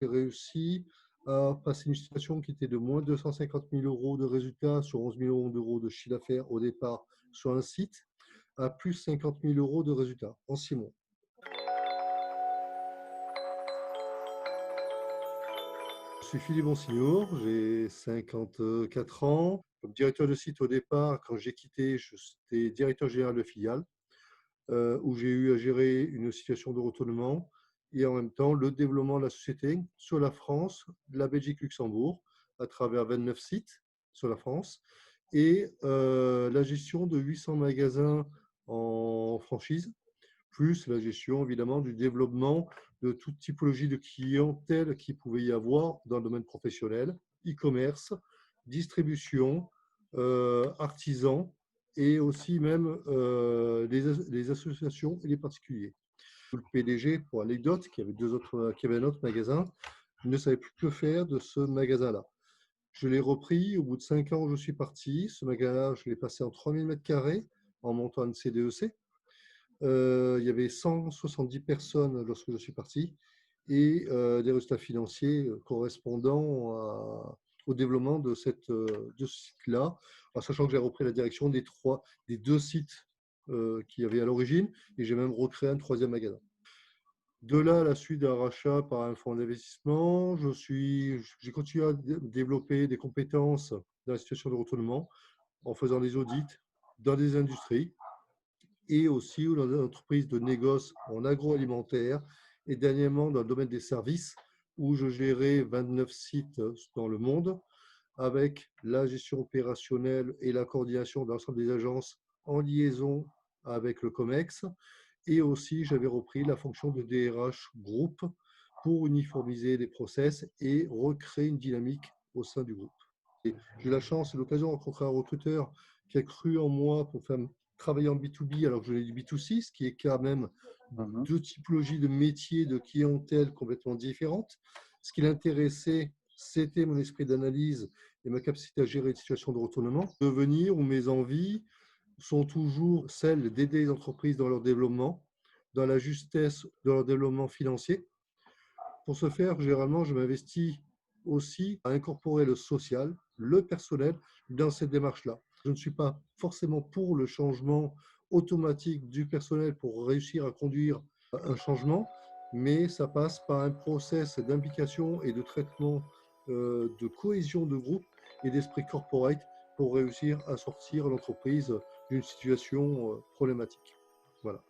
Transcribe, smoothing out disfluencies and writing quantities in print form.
J'ai réussi à passer une situation qui était de moins 250 000 euros de résultats sur 11 millions d'euros de chiffre d'affaires au départ sur un site, à plus 50 000 euros de résultats en 6 mois. Je suis Philippe Bonsignor, j'ai 54 ans. Comme directeur de site au départ, quand j'ai quitté, j'étais directeur général de filiale, où j'ai eu à gérer une situation de retournement et en même temps le développement de la société sur la France, la Belgique, Luxembourg, à travers 29 sites sur la France, et la gestion de 800 magasins en franchise, plus la gestion évidemment du développement de toute typologie de clientèle qu'il pouvait y avoir dans le domaine professionnel, e-commerce, distribution, artisans et aussi même les associations et les particuliers. Le PDG, pour anecdote, qui avait un autre magasin, ne savait plus que faire de ce magasin-là. Je l'ai repris au bout de 5 ans où je suis parti. Ce magasin-là, je l'ai passé en 3000 m² en montant une CDEC. Il y avait 170 personnes lorsque je suis parti et des résultats financiers correspondant au développement de ce site-là, en sachant que j'ai repris la direction des deux sites qu'il y avait à l'origine et j'ai même recréé un troisième magasin. De là, à la suite d'un rachat par un fonds d'investissement, j'ai continué à développer des compétences dans la situation de retournement en faisant des audits dans des industries et aussi dans des entreprises de négoce en agroalimentaire et dernièrement dans le domaine des services où je gérais 29 sites dans le monde avec la gestion opérationnelle et la coordination de l'ensemble des agences en liaison avec le COMEX. Et aussi, j'avais repris la fonction de DRH groupe pour uniformiser les process et recréer une dynamique au sein du groupe. J'ai eu la chance et l'occasion de rencontrer un recruteur qui a cru en moi pour faire travailler en B2B alors que je venais du B2C, ce qui est quand même Mhm. deux typologies de métiers, de clientèle complètement différentes. Ce qui l'intéressait, c'était mon esprit d'analyse et ma capacité à gérer une situation de retournement. Devenir où mes envies sont toujours celles d'aider les entreprises dans leur développement, dans la justesse de leur développement financier. Pour ce faire, généralement, je m'investis aussi à incorporer le social, le personnel dans cette démarche-là. Je ne suis pas forcément pour le changement automatique du personnel pour réussir à conduire un changement, mais ça passe par un process d'implication et de traitement de cohésion de groupe et d'esprit corporate pour réussir à sortir l'entreprise d'une situation problématique. Voilà.